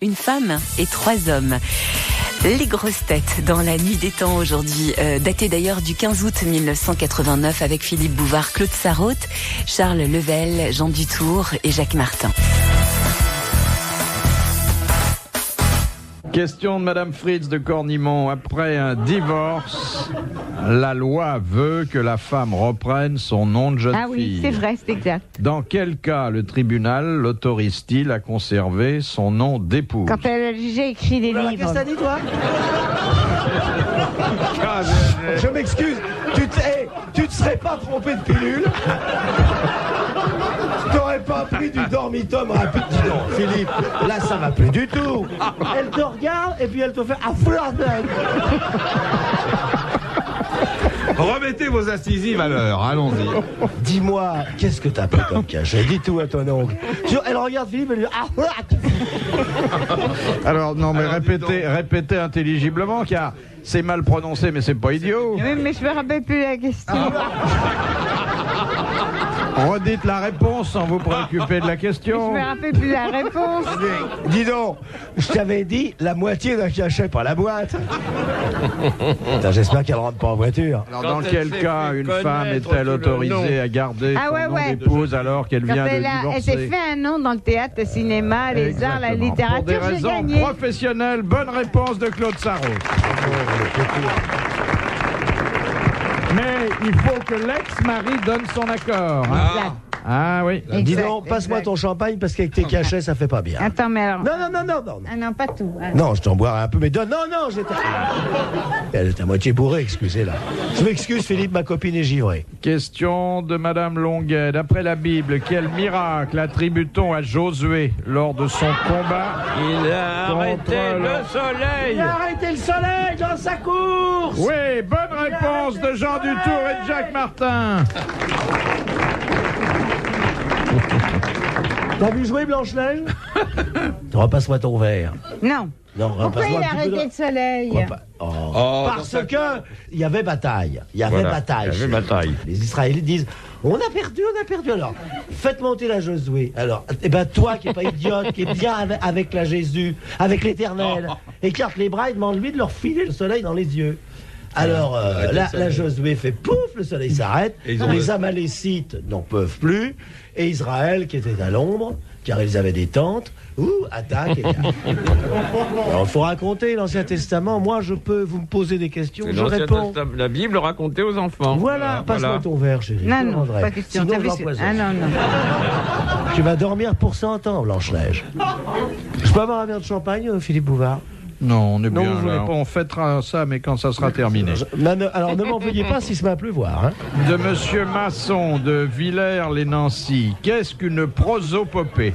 une femme et 3 hommes. Les grosses têtes dans la nuit des temps aujourd'hui, datée d'ailleurs du 15 août 1989 avec Philippe Bouvard, Claude Sarraute, Charles Level, Jean Dutour et Jacques Martin. Question de Madame Fritz de Cornimont. Après un divorce, la loi veut que la femme reprenne son nom de jeune fille. Ah oui, c'est vrai, c'est exact. Dans quel cas le tribunal l'autorise-t-il à conserver son nom d'épouse? Quand elle a déjà écrit des livres. Qu'est-ce que t'as dit, toi? Je m'excuse, tu te serais pas trompé de pilule? T'aurais pas pris du dormitum rapide? Dis donc, Philippe, là ça va plus du tout. Elle te regarde et puis elle te fait un flirtage. Remettez vos incisives à l'heure, allons-y. Dis-moi, qu'est-ce que t'as pris comme cachet? Dis tout à ton oncle. Elle regarde Philippe et lui dit Alors non, mais répétez intelligiblement, car c'est mal prononcé, mais c'est pas idiot. Oui, mais je me rappelle plus la question. Redites la réponse sans vous préoccuper de la Je question. me rappelle plus la réponse. Dis donc, je t'avais dit la moitié d'un cachet, pas la boîte. Putain, j'espère qu'elle rentre pas en voiture. Alors dans quel cas une femme est-elle autorisée à garder son nom d'épouse alors qu'elle vient de Elle divorcer? s'est fait un nom dans le théâtre, le cinéma, les arts, la Exactement. littérature. Pour des J'ai raisons gagné. professionnelles, bonne réponse de Claude Sarraute. Mais il faut que l'ex-mari donne son accord. Hein. Ah oui. Dis donc, passe-moi ton champagne parce qu'avec tes cachets, ça fait pas bien. Attends, mais alors. Non. Ah non, pas tout. Ah. Non, je t'en boirai un peu, mais donne. Non, j'étais. Elle est à moitié bourrée, excusez-la. Je m'excuse, Philippe, ma copine est givrée. Question de Madame Longuet. D'après la Bible, quel miracle attribue-t-on à Josué lors de son combat? Il a arrêté le soleil. Il a arrêté le soleil dans sa course. Oui, bonne réponse de Jean Dutour et de Jacques Martin. T'as vu jouer Blanche-Neige? Repasse-moi ton verre. Non. Non, Pourquoi repasse-moi il a un petit peu arrêté le soleil? Parce que il y avait bataille. Il y avait bataille. Les Israéliens disent on a perdu. Alors, faites monter la Josué. Alors, toi qui n'es pas idiote, qui est bien avec la Jésus, avec l'Éternel, écarte les bras et demande-lui de leur filer le soleil dans les yeux. Alors, la Josué fait pouf, le soleil s'arrête, les Amalécites n'en peuvent plus, et Israël, qui était à l'ombre, car ils avaient des tentes, attaque. Alors, il faut raconter l'Ancien Testament. Moi, vous me posez des questions, je réponds. La Bible racontée aux enfants. Voilà, passe-moi ton verre, chérie. Non, pas question. Sinon, j'empoisonne. Ah non. Tu vas dormir pour 100 ans, Blanche-Neige. Je peux avoir un verre de champagne, Philippe Bouvard? Non, on est bien vous là. voulez pas. On fêtera ça, mais quand ça sera terminé. Alors, ne m'en veuillez pas s'il se met à pleuvoir. Hein. De Monsieur Masson de Villers-les-Nancy. Qu'est-ce qu'une prosopopée?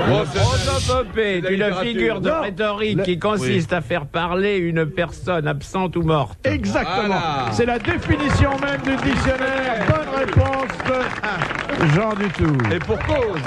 Prosopopée est une figure de rhétorique qui consiste à faire parler une personne absente ou morte. Exactement. Voilà. C'est la définition même du dictionnaire. Bonne réponse de Jean Dutour. Et pour cause.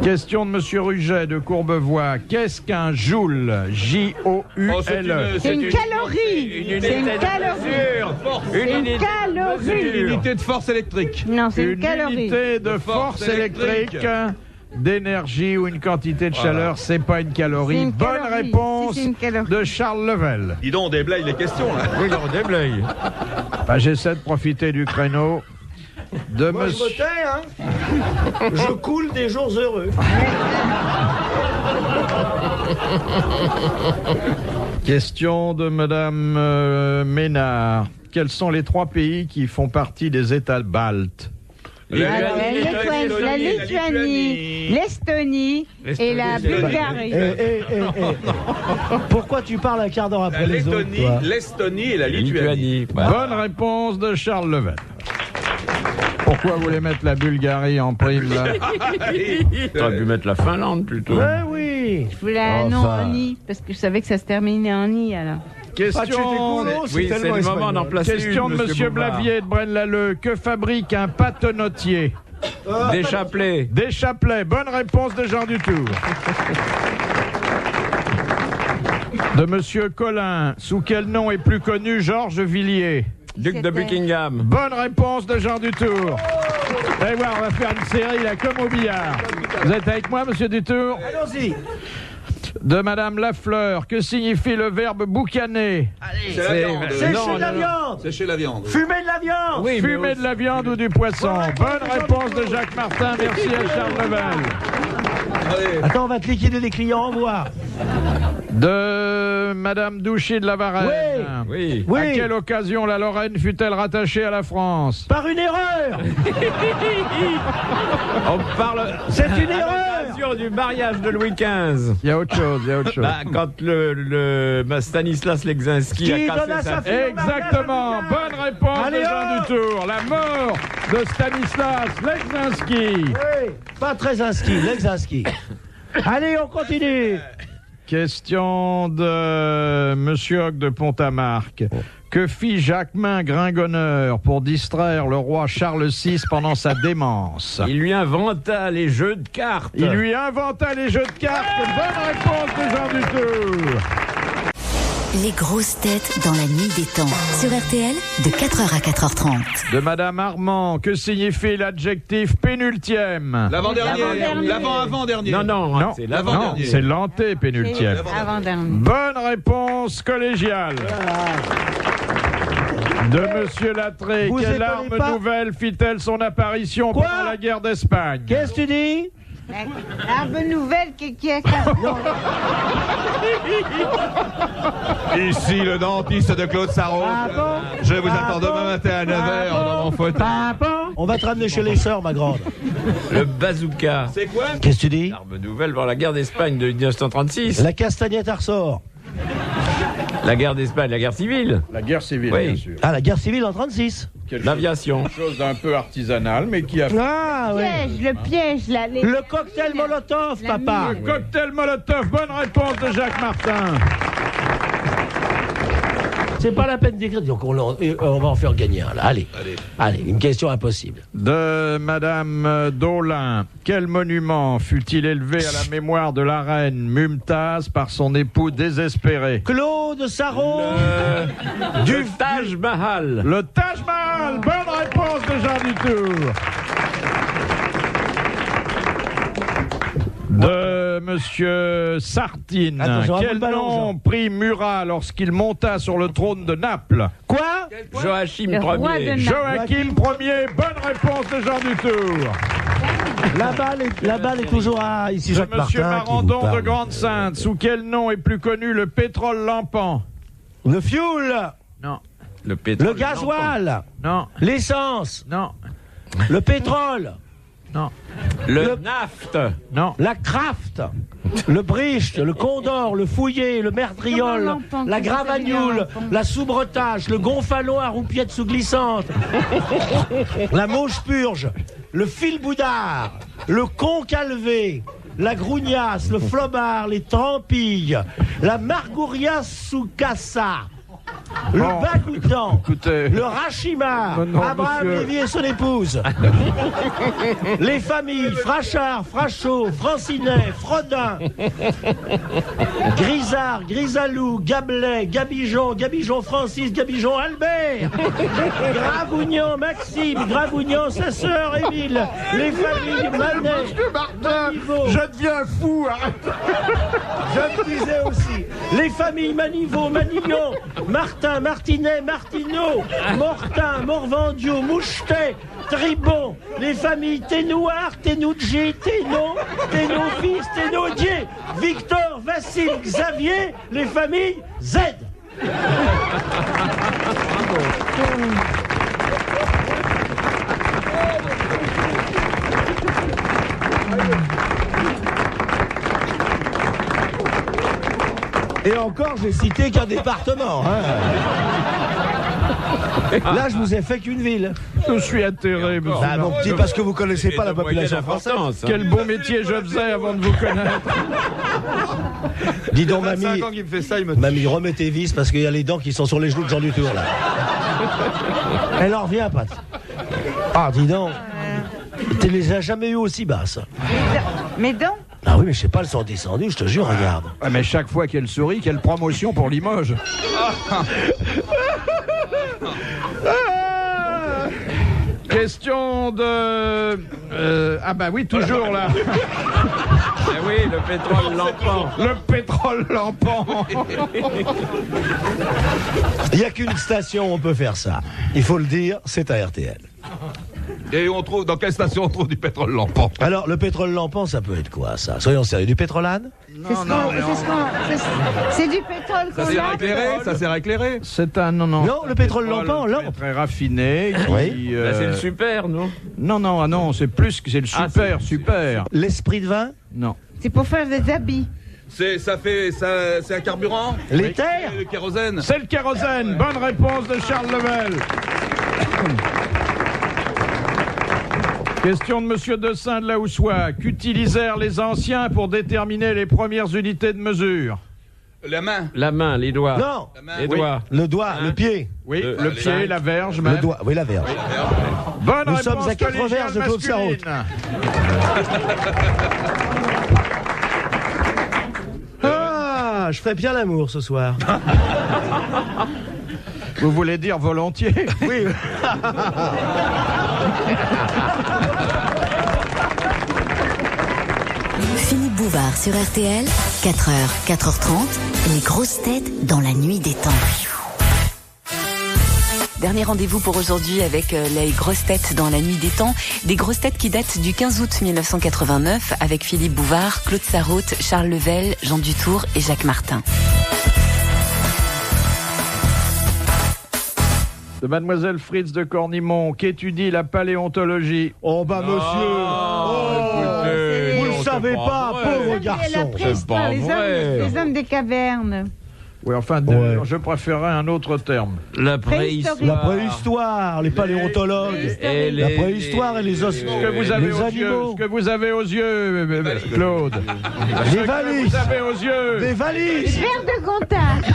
Question de Monsieur Ruget de Courbevoie. Qu'est-ce qu'un joule? J-O-U-L-E. C'est une calorie. C'est une calorie. Une calorie. C'est une unité de force électrique. Non, c'est une Une calorie. unité de force électrique, d'énergie ou une quantité de chaleur, c'est pas une calorie. C'est une Bonne calorie. réponse Si, c'est une calorie. de Charles Level. Dis donc, on déblaye les questions, là. Oui, on déblaye. J'essaie de profiter du créneau de Moi, je me tais, hein. Je coule des jours heureux. Question de Madame Ménard. Quels sont les 3 pays qui font partie des États baltes? La Lituanie, l'Estonie et la Bulgarie. Pourquoi tu parles un quart d'heure après les autres, toi? L'Estonie et la Lituanie. Bonne réponse de Charles Level. Pourquoi vous voulez mettre la Bulgarie en prime, là? T'aurais pu mettre la Finlande plutôt. Ouais, oui. Je voulais un nom en I, parce que je savais que ça se terminait en I, alors. Question, Oui, c'est le moment d'en placer question de une, Monsieur Bouvard. Blavier de Braine-l'Alleud. Que fabrique un pâtenotier? Des chapelets. Des chapelets. Bonne réponse de Jean Dutour. De Monsieur Collin. Sous quel nom est plus connu Georges Villiers? Duc de Buckingham. Bonne réponse de Jean Dutour. Vous allez voir, on va faire une série là comme au billard. Vous êtes avec moi, Monsieur Dutour? Allons-y. De Madame Lafleur, que signifie le verbe boucaner? C'est la viande. Sécher de la viande. Sécher la viande. Fumer de la viande. Oui, Fumer de la viande ou du poisson? Bonne réponse de Jacques Martin, merci à Charles Level. Allez. Attends, on va te liquider les clients, au revoir. De Madame Douchy de la Varenne. Oui. À quelle occasion la Lorraine fut-elle rattachée à la France? Par une erreur. On parle. C'est une À erreur. l'occasion du mariage de Louis XV. Il y a autre chose, Bah, quand le Stanislas Leczinski Qui a donne cassé à sa sa fille. Exactement, bonne réponse Allez, de Jean hop. Dutour. La mort de Stanislas Leczinski. Oui, pas très inscrit, l'ex-inscrit. Allez, on continue. Question de Monsieur Hoc de Pont-à-Marc. Que fit Jacquemin Gringonneur pour distraire le roi Charles VI pendant sa démence? Il lui inventa les jeux de cartes. Il lui inventa les jeux de cartes. Bonne réponse de Jean Dutour. Les grosses têtes dans la nuit des temps. Sur RTL, de 4h à 4h30. De Madame Armand, que signifie l'adjectif pénultième? L'avant-dernier. L'avant-avant-dernier. Non, Non, c'est non, l'avant-dernier. c'est l'antépénultième. Avant-dernier. Bonne réponse collégiale. De Monsieur Lattré, Vous quelle étonnez arme pas nouvelle fit-elle son apparition Quoi pendant la guerre d'Espagne? Qu'est-ce que tu dis? L'arbre nouvelle qui est Ici le dentiste de Claude Sarraute. Ah bon? Je vous Ah attends bon? demain matin à 9h dans mon fauteuil. On va te ramener chez les sœurs, ma grande. Le bazooka. C'est quoi? Qu'est-ce que tu dis? Arme nouvelle pour la guerre d'Espagne de 1936. La castagnette à ressort. La guerre d'Espagne, la guerre civile. La guerre civile, Oui. bien sûr. Ah, la guerre civile en 36. L'aviation. Quelque chose d'un peu artisanal, mais qui a... Ah, oui. le piège, là. Le cocktail Molotov, La papa. mine. Cocktail Molotov, bonne réponse de Jacques Martin. C'est pas la peine d'écrire. Donc on va en faire gagner un, là. Allez, une question impossible. De Madame Daulin, quel monument fut-il élevé à la mémoire de la reine Mumtaz par son époux désespéré? Claude Sarraute. Du Taj Mahal. Le Taj Mahal, bonne réponse de Jean Dutour. De Monsieur Sartine, Attends, je remets quel le ballon, nom Jean. prit Murat lorsqu'il monta sur le trône de Naples? Quoi? Joachim Le roi Ier. de Joachim Ier, bonne réponse de Jean Dutour. La balle est toujours à ici De Jacques Monsieur Martin. qui vous Marandon parle. de Grande-Sainte, sous quel nom est plus connu le pétrole lampant? Le fuel. Non, Le pétrole. Le gasoil. non, L'essence. non, Le pétrole. non, Le naft. non. La craft. Le bricht, le condor, le fouillé, le merdriol, Comment l'entend, la comment ça gravagnoule, l'entend la soubretage, le gonfalon à roupiette sous-glissante, la mauche purge, le fil boudard, le con calvé, la grougnasse, le flobard, les trampilles, la margouria sous cassa, le Bon. bagoutan, Écoutez. le rachimar, Non, Abraham monsieur. Lévy et son épouse, les familles Frachard, Frachot, Francinet, Frodin, Grisard, Grisalou, Gablet, Gabijon, Gabijon Francis, Gabijon Albert, Gravougnan Maxime, Gravougnan sa sœur Émile, les familles Manet, Maniveau, Je deviens fou, arrête. je me disais aussi, les familles Maniveau, Manillon, Martin, Martinet, Martineau, Mortin, Morvandio, Mouchetet, Tribon, les familles Ténouard, Ténoudji, Ténon, Ténon-Fils, Ténaudier, Victor, Vassile, Xavier, les familles Z. Et encore, j'ai cité qu'un département. Hein. Là, je vous ai fait qu'une ville. Je suis atterré, monsieur. Ah, mon petit, parce que vous connaissez pas la population française. Quel beau métier je faisais avant de vous connaître. Dis donc, mamie, 25 ans qu'il me fait ça, il me mamie, remets tes vis parce qu'il y a les dents qui sont sur les genoux de Jean Dutour, là. Elle en revient, Pat. Ah, dis donc. Tu les as jamais eu aussi basses. Mais donc, Ah oui, mais je sais pas, elles sont descendues, je te jure, regarde. Ouais, mais chaque fois qu'elle sourit, quelle promotion pour Limoges. Question de... ah bah oui, toujours là. Eh oui, le pétrole lampant. Le pétrole lampant. Il n'y a qu'une station où on peut faire ça. Il faut le dire, c'est à RTL. Et on trouve, dans quelle station on trouve du pétrole lampant? Alors, le pétrole lampant, ça peut être quoi, ça? Soyons sérieux, du pétrolane? C'est du pétrole qu'on Ça sert à a. éclairer? Ça sert à éclairer? C'est un... Non, Non, le pétrole lampant, là. Très raffiné. Oui. Qui, Là, c'est le super, non? Non, non, ah non, c'est plus que c'est le super, super. L'esprit de vin? Non. C'est pour faire des habits. C'est un carburant? L'éther? Le kérosène? C'est le kérosène. Bonne réponse de Charles Level. Question de Monsieur Dessin de la Houssois. Qu'utilisèrent les anciens pour déterminer les premières unités de mesure? La main? La main, les doigts. Non. Les doigts. Le doigt, le pied. Oui, Le le pied, cinq. la verge, Le même. doigt, oui, la verge. Bonne Nous réponse sommes à 4 collégiale verges de Claude Sarraute. masculine. Ah, je ferais bien l'amour ce soir. Vous voulez dire volontiers? Oui. Philippe Bouvard sur RTL, 4h, 4h30, les grosses têtes dans la nuit des temps. Dernier rendez-vous pour aujourd'hui avec les grosses têtes dans la nuit des temps. Des grosses têtes qui datent du 15 août 1989 avec Philippe Bouvard, Claude Sarraute, Charles Level, Jean Dutour et Jacques Martin. De Mademoiselle Fritz de Cornimont, qu'étudie la paléontologie? Oh bah monsieur. Vous ne savez pas, pauvre La garçon. préhistoire, pas vrai. les hommes des cavernes. Oui, enfin, Ouais. je préférerais un autre terme. La Préhistoire. La préhistoire, les paléontologues. Et La préhistoire et les os. Ce que vous avez les aux yeux, animaux. ce que vous avez aux yeux, Claude. Des Ce que valises. vous avez aux yeux. Des valises. Verre de contact.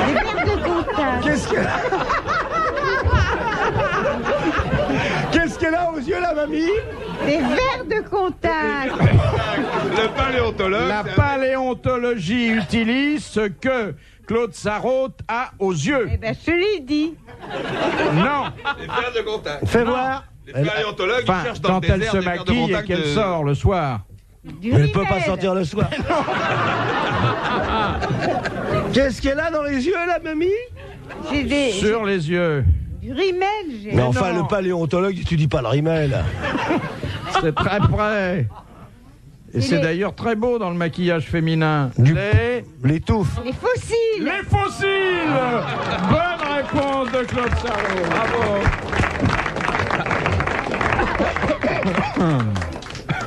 Des verres de contact. Qu'est-ce qu'elle a aux yeux, la mamie? Des verres de contact. Le paléontologue? La paléontologie utilise ce que Claude Sarraute a aux yeux. Eh ben, je te l'ai dit. Non. Les verres de contact. Fais voir. Les paléontologues, ils Enfin, cherchent dans quand le elle désert se des verres de maquille et contact qu'elle de- sort le soir. Du Elle ne peut pas rimel. sortir le soir. Qu'est-ce qu'elle a dans les yeux, la mamie? J'ai des... Sur les yeux. Du rimel, j'ai. Mais enfin, non. le paléontologue, tu dis pas le rimel. C'est très près. Et c'est les- d'ailleurs très beau dans le maquillage féminin. Du- Les Les touffes. Les fossiles. fossiles. Bonne réponse de Claude Sarraute. Bravo.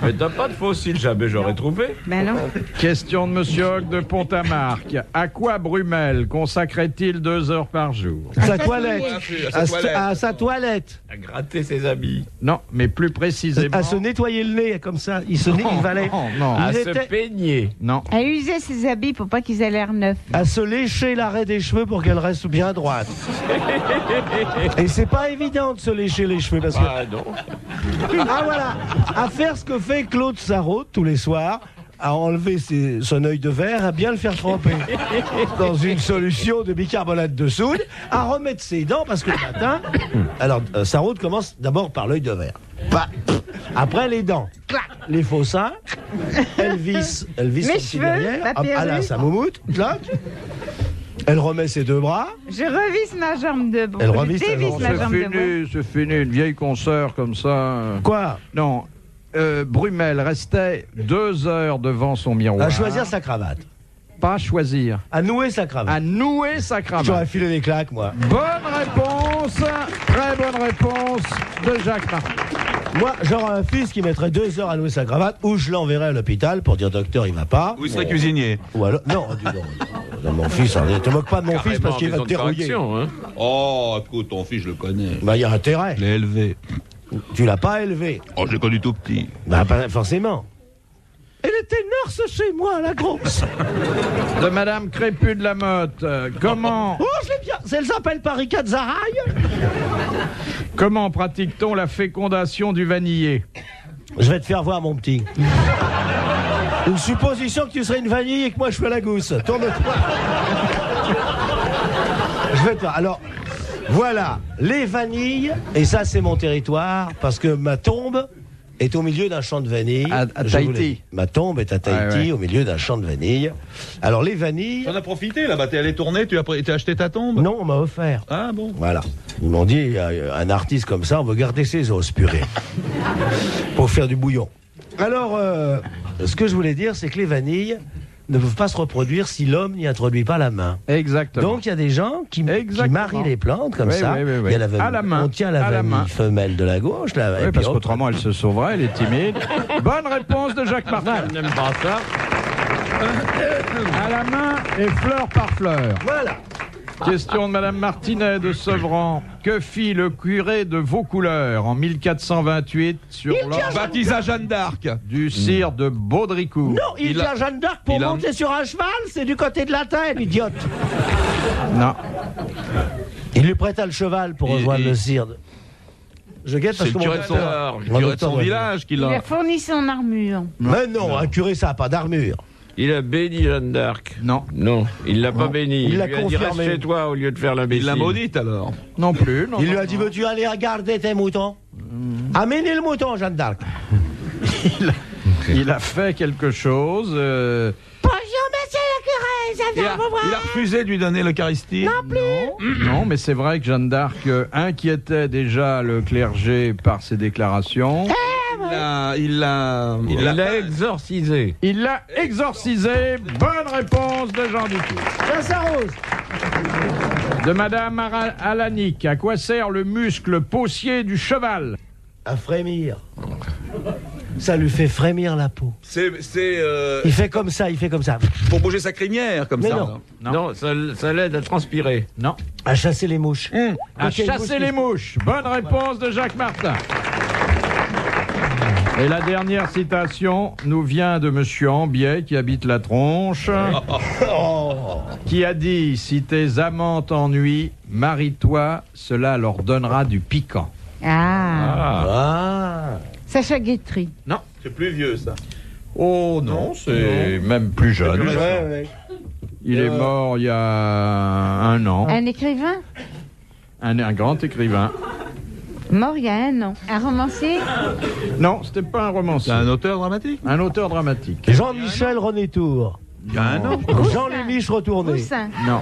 Mais t'as pas de fossiles, jamais j'aurais trouvé. Ben non. Question de Monsieur Hogg de Pont-à-Marc. À quoi Brumel consacrait-il 2 heures par jour? Sa toilette. À sa toilette. À sa toilette. À gratter ses habits. Non, mais plus précisément. À se nettoyer le nez, comme ça. Il valait. Non, À Il se était- peigner. non. À user ses habits pour pas qu'ils aient l'air neufs. À se lécher l'arrêt des cheveux pour qu'elle reste bien droite. Et c'est pas évident de se lécher les cheveux parce que. Ah non. Ah voilà. À faire ce que fait Claude Sarraute tous les soirs. À enlever son œil de verre, à bien le faire tremper dans une solution de bicarbonate de soude, à remettre ses dents parce que le matin. Alors, Sarraute commence d'abord par l'œil de verre. Bah, après les dents, clac, les faux seins, Elvis son Mes petit cheveux, derrière, la hop, à la perruque. sa moumoute, clac. Elle remet ses deux bras. Je revisse ma jambe de Elle bois. revisse Je sa dévisse jambe. ma C'est jambe de bois. fini, c'est fini. Une vieille consoeur comme ça. Quoi? Non. Brumel restait 2 heures devant son miroir. À choisir sa cravate. Pas choisir. À nouer sa cravate. À nouer sa J'aurais cravate. filé les claques, moi. Bonne réponse. Très bonne réponse de Jacques Martin. Moi, j'aurais un fils qui mettrait 2 heures à nouer sa cravate, ou je l'enverrais à l'hôpital pour dire docteur, il va pas. Ou il serait cuisinier. Ou alors. Non, dis donc. Non, mon fils, ne te moque pas de mon fils parce qu'il va te dérouiller. Hein. Oh, écoute, ton fils, je le connais. Bah, il y a intérêt. Je l'ai élevé. Tu l'as pas élevé. Oh, je l'ai connu tout petit. Bah, pas forcément. Elle était nurse chez moi, la grosse. De Madame Crépus de la Motte. Comment, Oh, je l'ai bien. Elle s'appelle Paris Zaraï. comment pratique-t-on la fécondation du vanillé? Je vais te faire voir, mon petit. Une supposition que tu serais une vanille et que moi je suis à la gousse. Tourne-toi. Faites-toi. Alors, voilà, les vanilles, et ça c'est mon territoire, parce que ma tombe est au milieu d'un champ de vanille. À Tahiti. Ma tombe est à Tahiti, au milieu d'un champ de vanille. Alors les vanilles... T'en as profité là-bas, t'es allé tourner, t'as acheté ta tombe? Non, on m'a offert. Ah bon? Voilà. Ils m'ont dit, un artiste comme ça, on veut garder ses os purés. Pour faire du bouillon. Alors, ce que je voulais dire, c'est que les vanilles ne peuvent pas se reproduire si l'homme n'y introduit pas la main. Exactement. Donc il y a des gens qui marient les plantes comme ça. Oui. Il y a la vanille, à la main. on tient la vanille femelle de la gauche. Là, Oui, parce qu'autrement elle se sauverait, elle est timide. Bonne réponse de Jacques Martin. Je n'aime pas ça. À la main et fleur par fleur. Voilà. Question de Madame Martinet de Sevran. Que fit le curé de Vaucouleurs en 1428 sur l'ordre Baptisa Jeanne d'Arc. du sire de Baudricourt? Non, il vient Jeanne d'Arc pour monter sur un cheval, c'est du côté de la tête, idiote. Non. Il lui prêta le cheval pour rejoindre le sire. Je guette parce C'est que le curé de son village qui Il l'a. a fourni son armure. Mais non, un curé ça n'a pas d'armure. Il a béni Jeanne d'Arc. Non. Non, il l'a pas béni. Il l'a lui a dit confirmé. reste chez toi au lieu de faire Il l'imbécile. l'a maudite alors. Non plus. Non, Il lui non, a dit, non. veux-tu aller regarder tes moutons? Amenez le mouton, Jeanne d'Arc. Il a fait quelque chose. Bonjour, monsieur le curé, ça Il vient a, vous voir. il a refusé de lui donner l'Eucharistie. Non, mais c'est vrai que Jeanne d'Arc inquiétait déjà le clergé par ses déclarations. Il l'a exorcisé. Il l'a exorcisé. Bonne réponse de Jean Dutour. Ça s'arrose. De Madame Alanic. À quoi sert le muscle paussier du cheval? À frémir. Ça lui fait frémir la peau. C'est Il fait comme ça, il fait comme ça. pour bouger sa crinière comme Mais ça. non. Non, ça l'aide à transpirer. Non. À chasser les mouches. À Ok, chasser les mouches. Bonne réponse de Jacques Martin. Et la dernière citation nous vient de Monsieur Ambiet, qui habite la Tronche, qui a dit « Si tes amants t'ennuient, marie-toi, cela leur donnera du piquant. Ah. Sacha Guitry. » Non. C'est plus vieux ça. Oh non, c'est même plus jeune. Ouais. Il est mort il y a 1 an. Un écrivain Un grand écrivain. mort il y a 1 an. Un romancier. Non, c'était pas un romancier. C'est un auteur dramatique. Un auteur dramatique. Jean-Michel René-Tour. Il y a 1 an. Jean Lémiche retourné. Roussin. Non.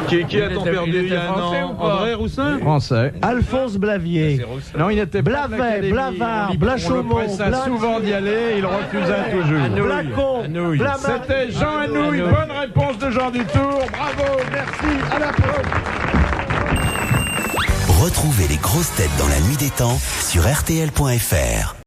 Qui Il a-t-on était- perdu il il y a était 1 français an? ou pas André Roussin. Français. Alphonse Blavier. Non, il n'était pas de Blavet, l'Académie. Blavard, On Blachaumont, le pressa souvent d'y aller, il refusa toujours. Blacon. Anouilh. Blamar- C'était Jean Anouilh. Anouilh. Bonne réponse de Jean Dutour. Bravo, merci, à la prochaine. Retrouvez les grosses têtes dans la nuit des temps sur RTL.fr.